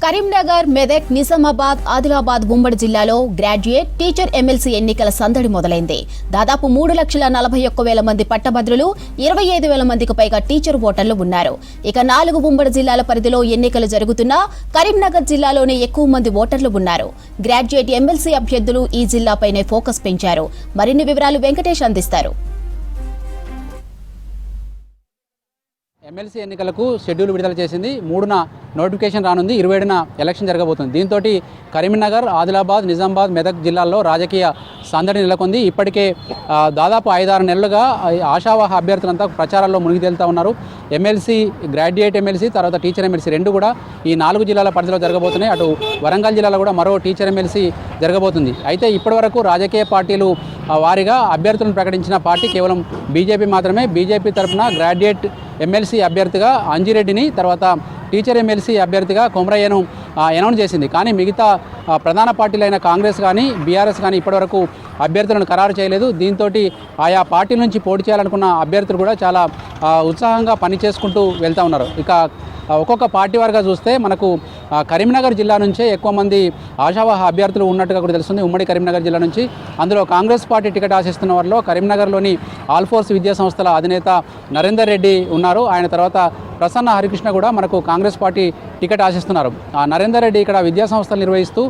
కరీంనగర్, మెదక్, నిజామాబాద్, ఆదిలాబాద్ ఉమ్మడి జిల్లాలో graduate, teacher MLC ఎన్నికల సందడి మొదలైంది. దాదాపు 3,41,000 మంది పట్టభద్రులు, 25,000 మందికి పైగా టీచర్ ఓటర్లు ఉన్నారు. ఇక 4 ఉమ్మడి జిల్లాల పరిధిలో ఎన్నికలు జరుగుతున్నా కరీంనగర్ జిల్లాలోనే ఎక్కువ మంది ఓటర్లు ఉన్నారు. గ్రాడ్యుయేట్, ఎమ్మెల్సీ అభ్యర్థులు ఈ జిల్లాపైనే ఫోకస్ పెంచారు. మరిన్ని వివరాలు వెంకటేష్ అందిస్తారు. ఎమ్మెల్సీ ఎన్నికలకు షెడ్యూల్ విడుదల చేసింది. 3న నోటిఫికేషన్ రానుంది. 27న ఎలక్షన్ జరగబోతుంది. దీంతో కరీంనగర్, ఆదిలాబాద్, నిజామాబాద్, మెదక్ జిల్లాల్లో రాజకీయ సందడి నెలకొంది. ఇప్పటికే దాదాపు 5-6 నెలలుగా ఆశావాహ అభ్యర్థులంతా ప్రచారాల్లో మునిగి తేలుతూ ఉన్నారు. ఎమ్మెల్సీ, గ్రాడ్యుయేట్ ఎమ్మెల్సీ, తర్వాత టీచర్ ఎమ్మెల్సీ రెండు కూడా ఈ 4 జిల్లాల పరిధిలో జరగబోతున్నాయి. అటు వరంగల్ జిల్లాలో కూడా మరో టీచర్ ఎమ్మెల్సీ జరగబోతుంది. అయితే ఇప్పటివరకు రాజకీయ పార్టీలు వారిగా అభ్యర్థులను ప్రకటించిన పార్టీ కేవలం బీజేపీ మాత్రమే. బీజేపీ తరఫున గ్రాడ్యుయేట్ ఎమ్మెల్సీ అభ్యర్థిగా అంజిరెడ్డిని, తర్వాత టీచర్ ఎమ్మెల్సీ అభ్యర్థిగా కొమరయ్యను అనౌన్స్ చేసింది. కానీ మిగతా ప్రధాన పార్టీలైన కాంగ్రెస్ కానీ బీఆర్ఎస్ కానీ ఇప్పటివరకు అభ్యర్థులను ఖరారు చేయలేదు. దీంతో ఆయా పార్టీ నుంచి పోటీ చేయాలనుకున్న అభ్యర్థులు కూడా చాలా ఉత్సాహంగా పనిచేసుకుంటూ వెళ్తూ ఉన్నారు. ఇక ఒక్కొక్క పార్టీ వారిగా చూస్తే మనకు కరీంనగర్ జిల్లా నుంచే ఎక్కువ మంది ఆశావాహ అభ్యర్థులు ఉన్నట్టుగా కూడా తెలుస్తుంది. ఉమ్మడి కరీంనగర్ జిల్లా నుంచి. అందులో కాంగ్రెస్ పార్టీ టికెట్ ఆశిస్తున్న వారిలో కరీంనగర్లోని ఆల్ఫోర్స్ విద్యా సంస్థల అధినేత నరేందర్ రెడ్డి ఉన్నారు. ఆయన తర్వాత ప్రసన్న హరికృష్ణ కూడా మనకు కాంగ్రెస్ పార్టీ టికెట్ ఆశిస్తున్నారు. నరేందర్ రెడ్డి ఇక్కడ విద్యా సంస్థలు నిర్వహిస్తూ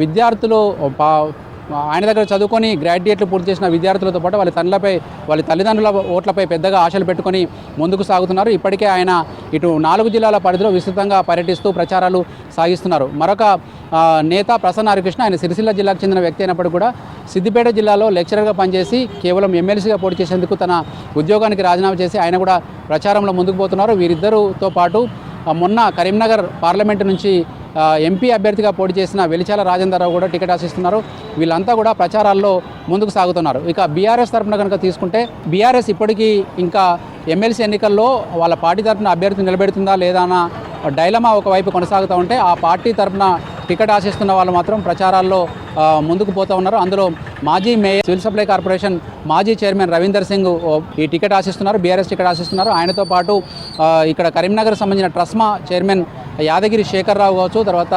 విద్యార్థులు ఆయన దగ్గర చదువుకొని గ్రాడ్యుయేట్లు పూర్తి చేసిన విద్యార్థులతో పాటు వాళ్ళ తల్లిదండ్రుల ఓట్లపై పెద్దగా ఆశలు పెట్టుకొని ముందుకు సాగుతున్నారు. ఇప్పటికే ఆయన ఇటు 4 జిల్లాల పరిధిలో విస్తృతంగా పర్యటిస్తూ ప్రచారాలు సాగిస్తున్నారు. మరొక నేత ప్రసన్న హరికృష్ణ, ఆయన సిరిసిల్ల జిల్లాకు చెందిన వ్యక్తి అయినప్పుడు కూడా సిద్దిపేట జిల్లాలో లెక్చరర్గా పనిచేసి కేవలం ఎమ్మెల్సీగా పోటీ చేసేందుకు తన ఉద్యోగానికి రాజీనామా చేసి ఆయన కూడా ప్రచారంలో ముందుకు పోతున్నారు. వీరిద్దరితో పాటు మొన్న కరీంనగర్ పార్లమెంటు నుంచి ఎంపీ అభ్యర్థిగా పోటీ చేసిన వెలిచాల రాజేంద్రరావు కూడా టికెట్ ఆశిస్తున్నారు. వీళ్ళంతా కూడా ప్రచారాల్లో ముందుకు సాగుతున్నారు. ఇక బీఆర్ఎస్ తరఫున కనుక తీసుకుంటే బీఆర్ఎస్ ఇప్పటికీ ఇంకా ఎమ్మెల్సీ ఎన్నికల్లో వాళ్ళ పార్టీ తరఫున అభ్యర్థి నిలబెడుతుందా లేదా అన్న డైలమా ఒకవైపు కొనసాగుతూ ఉంటే, ఆ పార్టీ తరఫున టికెట్ ఆశిస్తున్న వాళ్ళు మాత్రం ప్రచారాల్లో ముందుకు పోతూ ఉన్నారు. అందులో మాజీ మేయర్, సివిల్ సప్లై కార్పొరేషన్ మాజీ చైర్మన్ రవీందర్ సింగ్ ఈ టికెట్ ఆశిస్తున్నారు, బీఆర్ఎస్ టికెట్ ఆశిస్తున్నారు. ఆయనతో పాటు ఇక్కడ కరీంనగర్ సంబంధించిన ట్రస్మా చైర్మన్ యాదగిరి శేఖర్ రావు కావచ్చు, తర్వాత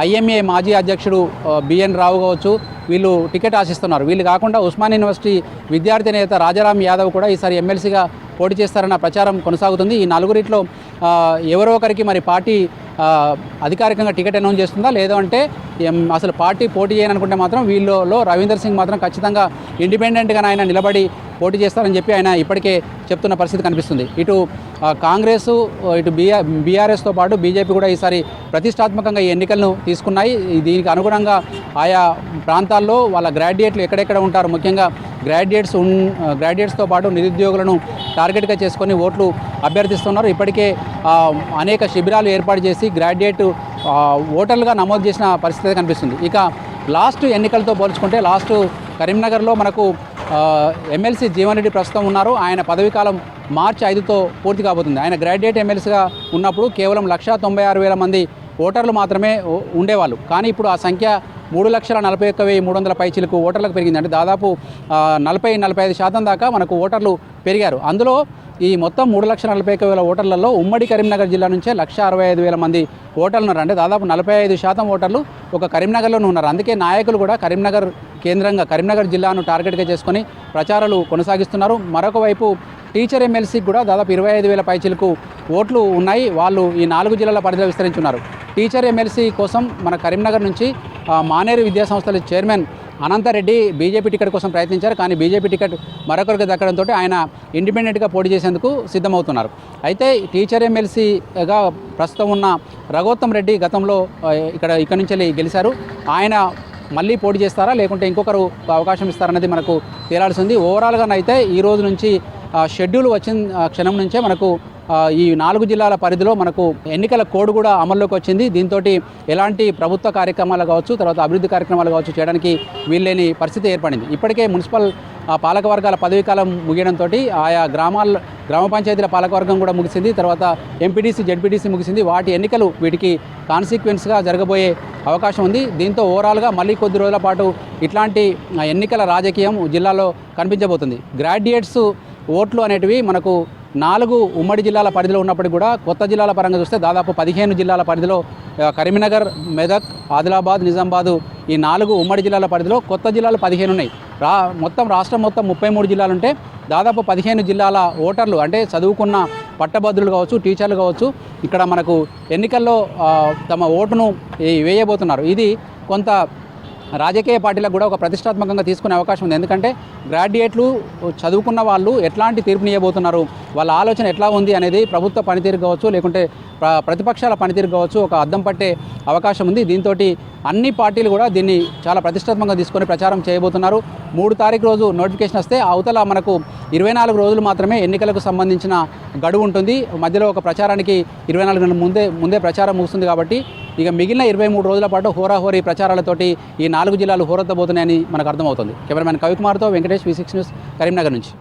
ఐఎంఏ మాజీ అధ్యక్షుడు బిఎన్ రావు కావచ్చు, వీళ్ళు టికెట్ ఆశిస్తున్నారు. వీళ్ళు కాకుండా ఉస్మానియా యూనివర్సిటీ విద్యార్థి నేత రాజారాం యాదవ్ కూడా ఈసారి ఎమ్మెల్సీగా పోటీ చేస్తారన్న ప్రచారం కొనసాగుతుంది. ఈ 4 ఎవరో ఒకరికి మరి పార్టీ అధికారికంగా టికెట్ అనౌన్స్ చేస్తుందా, లేదంటే అసలు పార్టీ పోటీ చేయనుకుంటే మాత్రం వీళ్ళలో రవీందర్ సింగ్ మాత్రం ఖచ్చితంగా ఇండిపెండెంట్గా ఆయన నిలబడి పోటీ చేస్తారని చెప్పి ఆయన ఇప్పటికే చెప్తున్న పరిస్థితి కనిపిస్తుంది. ఇటు కాంగ్రెస్, ఇటు బీఆర్ఎస్తో పాటు బీజేపీ కూడా ఈసారి ప్రతిష్టాత్మకంగా ఈ ఎన్నికలను తీసుకున్నాయి. దీనికి అనుగుణంగా ఆయా ప్రాంతాల్లో వాళ్ళ గ్రాడ్యుయేట్లు ఎక్కడెక్కడ ఉంటారు, ముఖ్యంగా గ్రాడ్యుయేట్స్తో పాటు నిరుద్యోగులను టార్గెట్గా చేసుకొని ఓట్లు అభ్యర్థిస్తున్నారు. ఇప్పటికే అనేక శిబిరాలు ఏర్పాటు చేసి గ్రాడ్యుయేట్ ఓటర్లుగా నమోదు చేసిన పరిస్థితి కనిపిస్తుంది. ఇక లాస్ట్ ఎన్నికలతో పోల్చుకుంటే లాస్ట్ కరీంనగర్లో మనకు ఎమ్మెల్సీ జీవన్ రెడ్డి ప్రస్తుతం ఉన్నారు. ఆయన పదవీకాలం మార్చి 5తో పూర్తి కాబోతుంది. ఆయన గ్రాడ్యుయేట్ ఎమ్మెల్సీగా ఉన్నప్పుడు కేవలం 1,96,000 మంది ఓటర్లు మాత్రమే ఉండేవాళ్ళు. కానీ ఇప్పుడు ఆ సంఖ్య 3,41,300 పైచిలకు ఓటర్లకు పెరిగింది. అంటే దాదాపు 40-45% దాకా మనకు ఓటర్లు పెరిగారు. అందులో ఈ మొత్తం 3,41,000 ఓటర్లలో ఉమ్మడి కరీంనగర్ జిల్లా నుంచే 1,65,000 మంది ఓటర్లు ఉన్నారు. అంటే దాదాపు 45% ఓటర్లు ఒక కరీంనగర్లోనే ఉన్నారు. అందుకే నాయకులు కూడా కరీంనగర్ కేంద్రంగా కరీంనగర్ జిల్లాను టార్గెట్గా చేసుకొని ప్రచారాలు కొనసాగిస్తున్నారు. మరొక వైపు టీచర్ ఎమ్మెల్సీకి కూడా దాదాపు 25,000 పైచిలకు ఓట్లు ఉన్నాయి. వాళ్ళు ఈ 4 జిల్లాల పరిధిలో విస్తరించున్నారు. టీచర్ ఎమ్మెల్సీ కోసం మన కరీంనగర్ నుంచి మానేరు విద్యా సంస్థల చైర్మన్ అనంతరెడ్డి బీజేపీ టికెట్ కోసం ప్రయత్నించారు. కానీ బీజేపీ టికెట్ మరొకరికి దక్కడంతో ఆయన ఇండిపెండెంట్గా పోటీ చేసేందుకు సిద్ధమవుతున్నారు. అయితే టీచర్ ఎమ్మెల్సీగా ప్రస్తుతం ఉన్న రఘోత్తమ్ రెడ్డి గతంలో ఇక్కడ నుంచి గెలిచారు. ఆయన మళ్ళీ పోటీ చేస్తారా, లేకుంటే ఇంకొకరు అవకాశం ఇస్తారన్నది మనకు తేలాల్సింది. ఓవరాల్గానైతే ఈ రోజు నుంచి షెడ్యూల్ వచ్చిన క్షణం నుంచే మనకు ఈ 4 జిల్లాల పరిధిలో మనకు ఎన్నికల కోడ్ కూడా అమల్లోకి వచ్చింది. దీంతో ఎలాంటి ప్రభుత్వ కార్యక్రమాలు కావచ్చు, తర్వాత అభివృద్ధి కార్యక్రమాలు కావచ్చు చేయడానికి వీల్లేని పరిస్థితి ఏర్పడింది. ఇప్పటికే మున్సిపల్ పాలకవర్గాల పదవీకాలం ముగియడంతో ఆయా గ్రామ పంచాయతీల పాలకవర్గం కూడా ముగిసింది. తర్వాత ఎంపీటీసీ, జెడ్పీటీసీ ముగిసింది. వాటి ఎన్నికలు వీటికి కాన్సిక్వెన్స్గా జరగబోయే అవకాశం ఉంది. దీంతో ఓవరాల్గా మళ్ళీ కొద్ది రోజుల పాటు ఇట్లాంటి ఎన్నికల రాజకీయం జిల్లాలో కనిపించబోతుంది. గ్రాడ్యుయేట్స్ ఓట్లు అనేటివి మనకు 4 ఉమ్మడి జిల్లాల పరిధిలో ఉన్నప్పటికీ కూడా కొత్త జిల్లాల పరంగా చూస్తే దాదాపు 15 జిల్లాల పరిధిలో కరీంనగర్, మెదక్, ఆదిలాబాద్, నిజామాబాద్ ఈ 4 ఉమ్మడి జిల్లాల పరిధిలో కొత్త జిల్లాలు 15 ఉన్నాయి. మొత్తం రాష్ట్రం మొత్తం 33 జిల్లాలు ఉంటే దాదాపు 15 జిల్లాల ఓటర్లు అంటే చదువుకున్న పట్టభద్రులు కావచ్చు, టీచర్లు కావచ్చు, ఇక్కడ మనకు ఎన్నికల్లో తమ ఓటును వేయబోతున్నారు. ఇది కొంత రాజకీయ పార్టీలకు కూడా ఒక ప్రతిష్టాత్మకంగా తీసుకునే అవకాశం ఉంది. ఎందుకంటే గ్రాడ్యుయేట్లు చదువుకున్న వాళ్ళు ఎట్లాంటి తీర్పునియబోతున్నారు, వాళ్ళ ఆలోచన ఎట్లా ఉంది అనేది ప్రభుత్వ పనితీరు కావచ్చు, లేకుంటే ప్రతిపక్షాల పనితీరు కావచ్చు ఒక అద్దం పట్టే అవకాశం ఉంది. దీంతో అన్ని పార్టీలు కూడా దీన్ని చాలా ప్రతిష్టాత్మకంగా తీసుకొని ప్రచారం చేయబోతున్నారు. 3 తారీఖు రోజు నోటిఫికేషన్ వస్తే అవతల మనకు 24 రోజులు మాత్రమే ఎన్నికలకు సంబంధించిన గడువు ఉంటుంది. మధ్యలో ఒక ప్రచారానికి 24 గంటల ముందే ప్రచారం ముగుస్తుంది. కాబట్టి ఇక మిగిలిన 23 రోజుల పాటు హోరాహోరీ ప్రచారాలతోటి ఈ 4 జిల్లాలు హోరెత్తబోతున్నాయని మనకు అర్థమవుతుంది. కెమెరామెన్ కవికుమార్తో వెంకటేష్, V6 న్యూస్, కరీంనగర్ నుంచి.